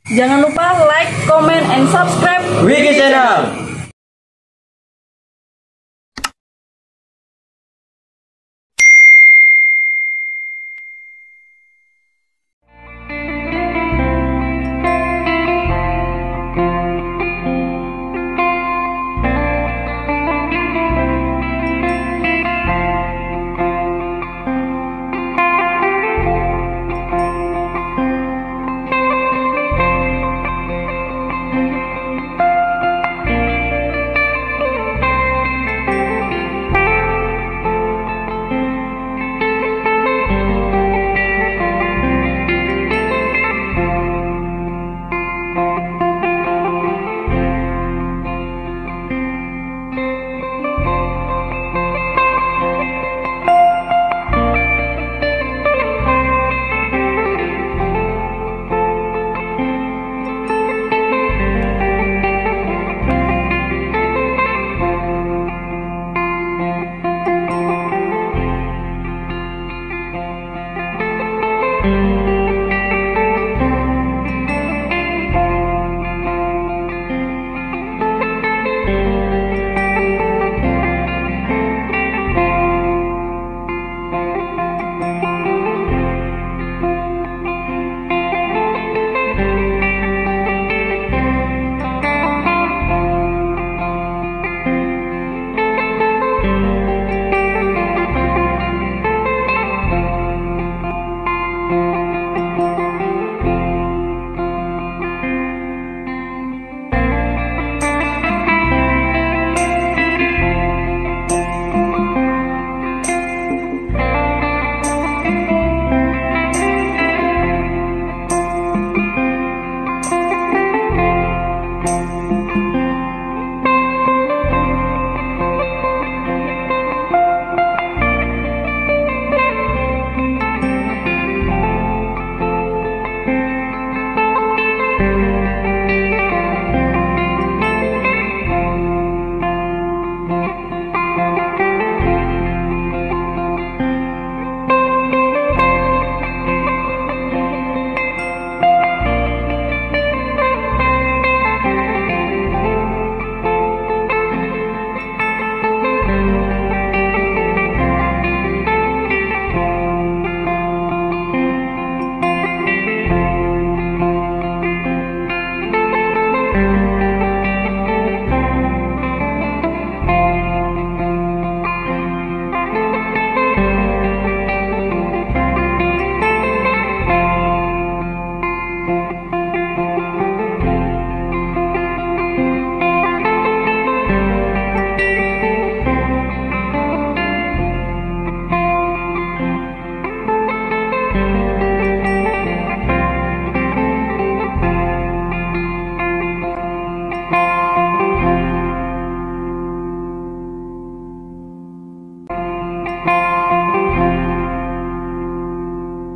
Jangan lupa like, comment, and subscribe Wiki Channel.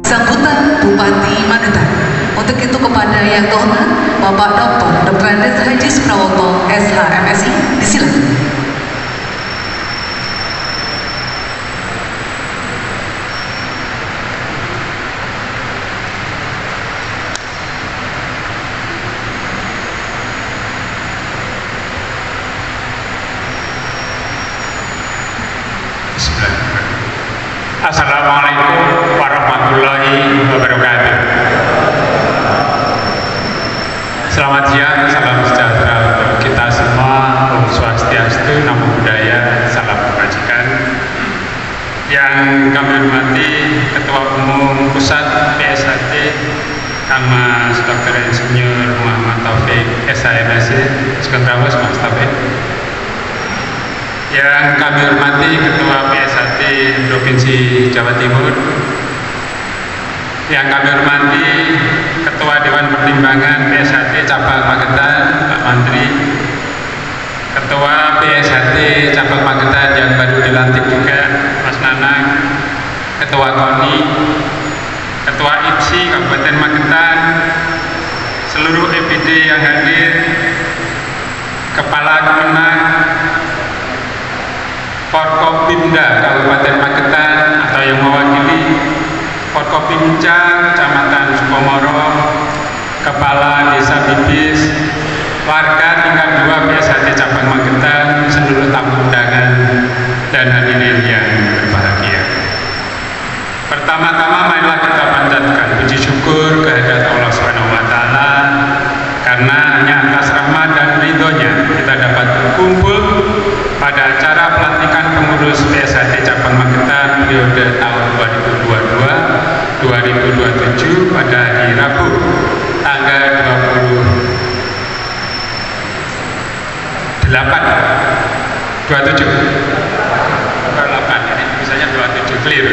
Sambutan Bupati Magetan. Untuk itu kepada yang terhormat Bapak Dr. Dr. Andes Haji Prawoto SH MSI, disilakan. Assalamualaikum warahmatullahi wabarakatuh. Selamat siang, salam sejahtera untuk kita semua. Om Swastiastu, Namo Buddhaya, salam kebajikan. Yang kami hormati Ketua Umum Pusat PSHT, Kang Mas Dr. Insinyur Muhammad Taufik SHMSI, Sugeng Rawuh Mas Taufik. Yang kami hormati Ketua PSHT Provinsi Jawa Timur, yang kami hormati Ketua Dewan Pertimbangan PSHT Cabang Magetan Pak Menteri, Ketua PSHT Cabang Magetan yang baru dilantik juga Mas Nanang, Ketua KONI, Ketua IPSI Kabupaten Magetan, seluruh EPD yang hadir, Kepala Kemenang, Forkopimda Kabupaten Magetan atau yang mewakili Forkopimda Kecamatan Sukomoro, Kepala Desa Bibis, warga tingkat 2 PSHT Cabang Magetan, seluruh tamu undangan dan hadirin yang berbahagia. Pertama-tama marilah kita panjatkan puji syukur kehadirat Allah SWT karena hanya atas rahmat dan ridhonya kita dapat berkumpul pada acara pelantikan pengurus PSHT Cabang Magetan periode tahun 2022-2027 pada hari Rabu tanggal 27 ini misalnya 27 clear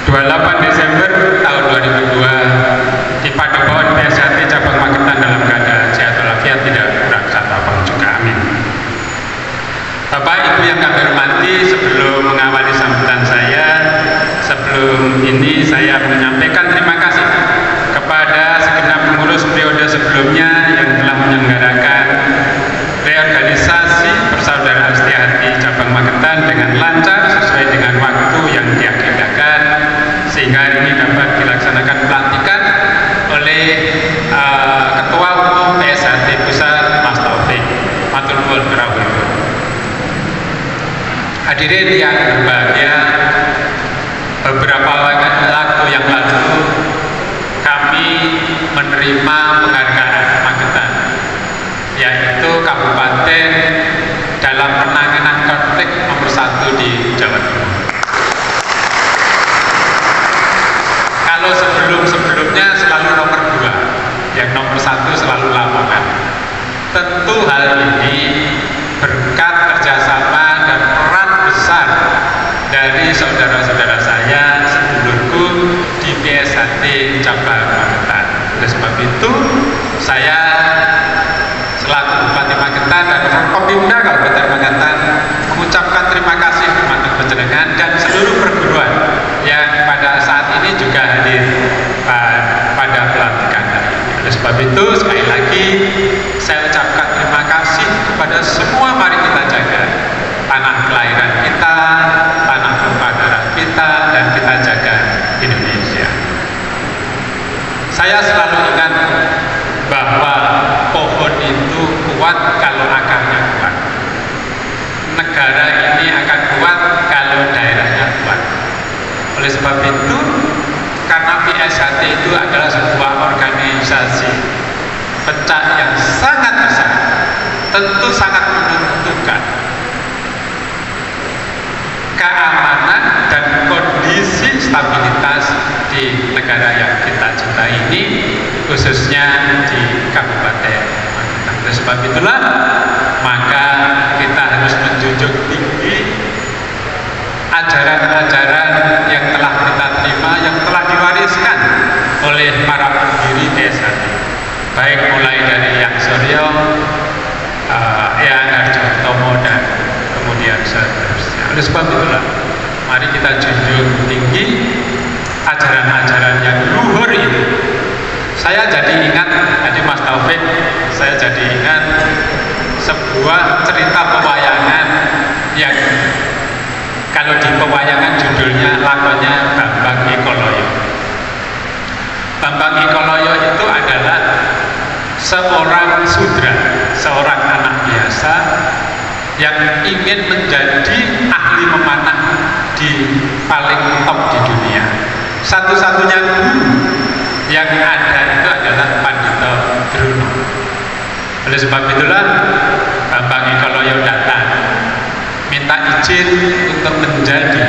28 Desember tahun 2002 di Padepokan PSHT Cabang Magetan dalam keadaan sehat walafiat, tidak kurang satu apapun juga, amin. Bapak Ibu yang kami hormati, sebelum mengawali sambutan saya, sebelum ini saya menyampaikan terima kasih kepada segenap pengurus periode sebelumnya yang telah menyelenggarakan reorganisasi Persaudaraan Setiahati Cabang Magetan dengan lancar sesuai dengan waktu yang diagendakan, sehingga hari ini dapat dilaksanakan pelantikan oleh Ketua Umum PSHT Pusat Mas Taufik. Matur nuwun rawuh. Hadirin yang berbahagia, beberapa waktu yang lalu kami menerima penghargaan Magetan, yaitu kabupaten dalam penanganan konflik nomor 1 di Jawa Timur. Kalau sebelum-sebelumnya selalu nomor 2, yang nomor 1 selalu Lamongan. Tentu hal ini berkat kerjasama dan peran besar dari saudara-saudara saya, sedulurku di PSHT Cabang Magetan. Oleh sebab itu, saya selaku Bupati Magetan dan Forkopimda Kabupaten Magetan mengucapkan terima kasih kepada panjenengan dan seluruh perguruan yang pada saat ini juga hadir pada pelantikan hari ini. Oleh sebab itu, sekali lagi saya ucapkan terima kasih kepada semua. Mari kita jaga tanah kelahiran kita, tanah tumpah darah kita, dan kita jaga Indonesia. Saya selalu ingat bahwa pohon itu kuat kalau akarnya kuat. Negara ini akan kuat kalau daerahnya kuat. Oleh sebab itu, karena PSHT itu adalah sebuah organisasi pecah yang sangat besar, tentu sangat menentukan keamanan dan kondisi stabilitas di negara yang kita cintai ini, khususnya di Kabupaten Magetan. Oleh sebab itulah maka kita harus menjunjung tinggi ajaran-ajaran yang telah kita terima, yang telah diwariskan oleh para pendiri PSHT, baik mulai dari Yang Suryo, Eyang Harjotomo, dan kemudian seterusnya. Oleh sebab itulah mari kita junjung tinggi ajaran-ajaran yang luhur itu. Saya jadi ingat, tadi Mas Taufik, saya jadi ingat sebuah cerita pewayangan yang kalau di pewayangan judulnya lakonnya Bambang Ikoloyo. Bambang Ikoloyo itu adalah seorang sudra, seorang anak biasa yang ingin menjadi ahli memanah di paling top di dunia. Satu-satunya guru yang ada itu adalah Pandito Druno. Oleh sebab itulah Bambang Ikoloyo datang minta izin untuk menjadi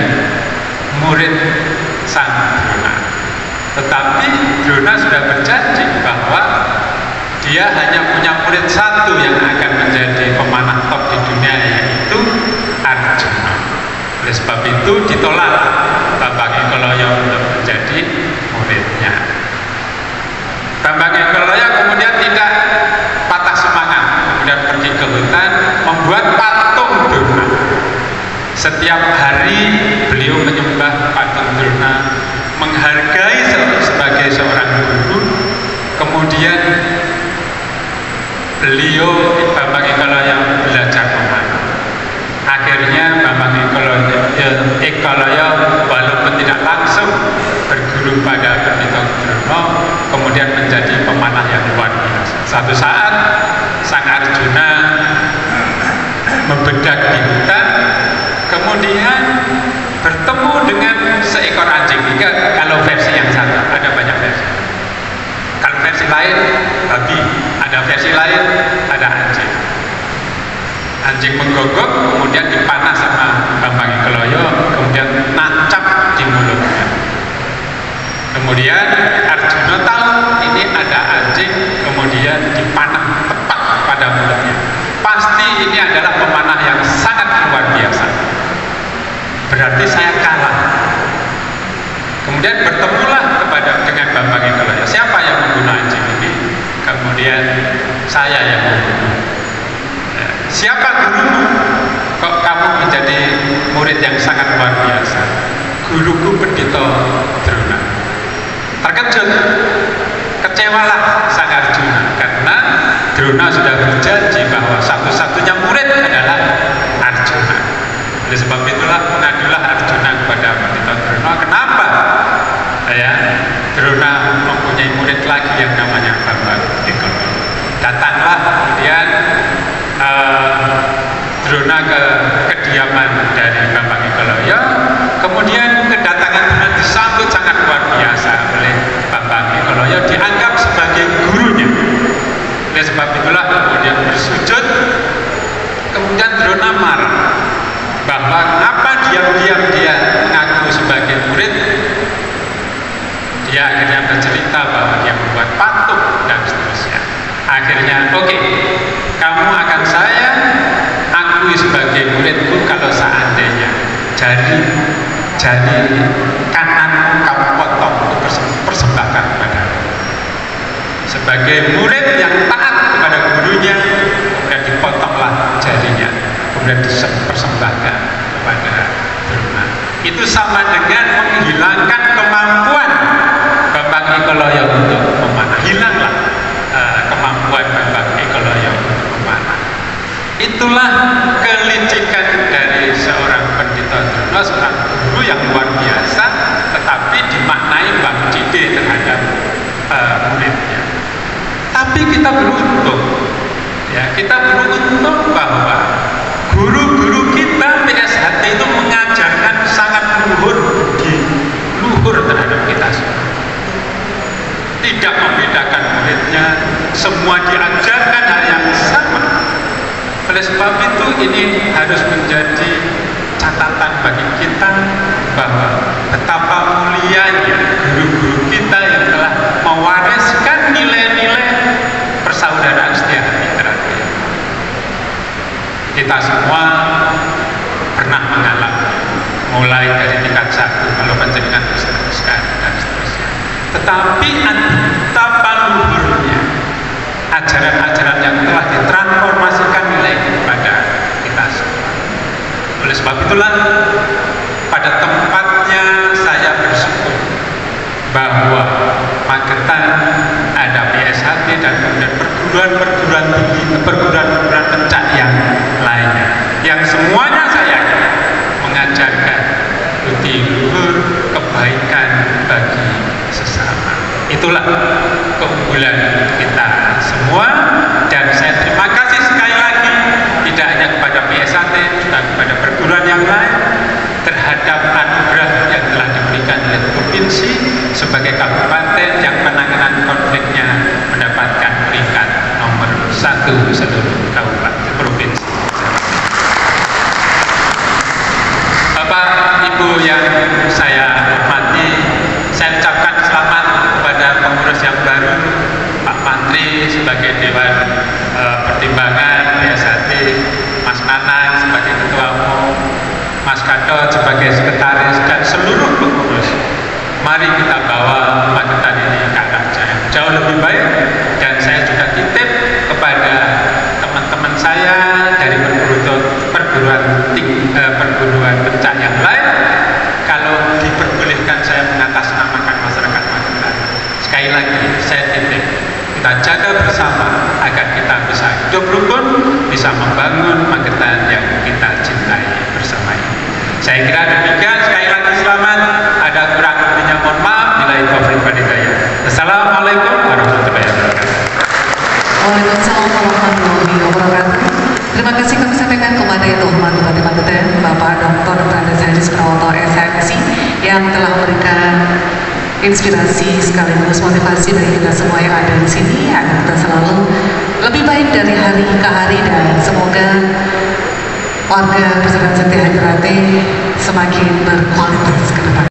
murid Sang Drona. Tetapi Drona sudah berjanji bahwa dia hanya punya murid satu yang akan menjadi pemanah top di dunia, yaitu Arjuna. Oleh sebab itu ditolak Bambang Ikoloyo untuk menjadi muridnya. Bambang Ikoloyo kemudian tidak patah semangat, kemudian pergi ke hutan membuat patung Drona. Setiap hari beliau menyembah patung Drona, menghargai sebagai seorang guru. Kemudian beliau Bambang Ikoloyo belajar memanah. Akhirnya Bambang Ikoloyo walaupun tidak langsung berguru pada Pandito Druno, kemudian menjadi Suatu saat Sang Arjuna membedak di hutan, kemudian bertemu dengan seekor anjing. Kalau versi yang satu, ada banyak versi. Kalau versi lain babi, ada versi lain ada anjing. Anjing menggonggong, kemudian dipanah sama Bambang Ikeloyo, kemudian nancap di mulutnya. Kemudian Arjuna tahu ini ada anjing, kemudian dipanah tepat pada mulutnya. Pasti ini adalah pemanah yang sangat luar biasa. Berarti saya kalah. Kemudian bertemulah dengan Bambang Ikeloyo. Siapa yang membunuh anjing ini? Kemudian saya yang membunuh. Siapa gurumu? Kok kamu menjadi murid yang sangat luar biasa? Guruku Pendito Drona. Terkejut, kecewalah Sang Arjuna karena Drona sudah berjanji bahwa satu-satunya murid adalah Arjuna. Oleh sebab itulah mengadulah Arjuna kepada Pendito Drona. Kenapa? Drona mempunyai murid lagi yang namanya Bambang Ikeloyo. Datanglah kemudian Drona ke kediaman dari Bambang Ikeloyo. Kemudian kedatangan Drona disambut sangat luar biasa oleh Bambang Ikeloyo, dianggap sebagai gurunya. Oleh sebab itulah kemudian bersujud. Kemudian Drona marah bahwa apa diam-diam dia mengaku sebagai murid. Dia akhirnya bercerita bahwa dia membuat patung dan seterusnya. Akhirnya, oke, kamu akan saya akui sebagai muridku kalau seandainya jari kanan kamu potong untuk persembahkan kepadaku. Sebagai murid yang taat kepada gurunya, kemudian dipotonglah jarinya, kemudian dipersembahkan kepada Drona. Itu sama dengan menghilangkan kemampuan Bambang Ikeloyo untuk memanah. Hilanglah kemampuan Bambang Ikeloyo untuk memanah. Itulah kelicikan dari seorang Pendito Drona, seorang guru yang luar biasa, tetapi dimaknai bakti terhadap muridnya. Tapi kita beruntung, kita beruntung bahwa guru-guru kita PSHT itu mengajarkan sangat luhur terhadap kita semua. Tidak membedakan muridnya, semua diajarkan hal yang sama. Oleh sebab itu ini harus menjadi catatan bagi kita bahwa betapa mulianya guru-guru kita yang telah mewariskan nilai-nilai persaudaraan setia hati terakhir. Kita semua pernah mengalami, mulai dari tingkat 1 kalau panjenengan bisa teruskan dan seterusnya. Tetapi betapa luhurnya ajaran-ajaran yang telah ditransformasikan nilai kepada kita semua. Oleh sebab itulah pada tempatnya saya bersyukur bahwa Magetan ada PSHT dan kemudian perguruan-perguruan tinggi, perguruan-perguruan pencak yang lainnya, yang semuanya saya mengajarkan budi luhur kebaikan bagi sesama. Itulah keunggulan kita semua, dan saya terima kasih sekali lagi tidak hanya kepada PSHT juga kepada perguruan yang lain terhadap anugerah yang telah diberikan oleh provinsi sebagai kabupaten yang penanganan konfliknya mendapatkan peringkat nomor 1 seluruh kabupaten provinsi. Bapak Ibu yang saya hormati, saya ucapkan selamat kepada pengurus yang baru, Pak Mantri sebagai Dewan Pertimbangan PSHT, Mas Nanang sebagai Ketua Umum, Mas Gatot sebagai Sekretaris, dan seluruh pengurus. Mari kita bawa Magetan ini ke arah yang jauh lebih baik. Dan saya juga titip kepada teman-teman saya dari perguruan pencak yang lain, kalau diperbolehkan saya mengatasnamakan masyarakat Magetan. Sekali lagi saya titip, kita jaga bersama agar kita bisa hidup rukun, bisa membangun Magetan yang kita cintai bersama ini. Saya kira demikian. Sekali lagi selamat. Ada kurang lebihnya mohon maaf. Bila itu Assalamualaikum warahmatullahi wabarakatuh. Waalaikumsalam warahmatullahi wabarakatuh. Terima kasih kami sampaikan kepada Yang Terhormat Bupati Magetan, Bapak Dr. Brandes Haji Suprawoto SHMSI yang telah memberikan inspirasi sekaligus motivasi bagi kita semua yang ada di sini agar kita selalu lebih baik dari hari ke hari dan semoga warga Pesantren Siti Hajarate semakin berkualitas ke depan.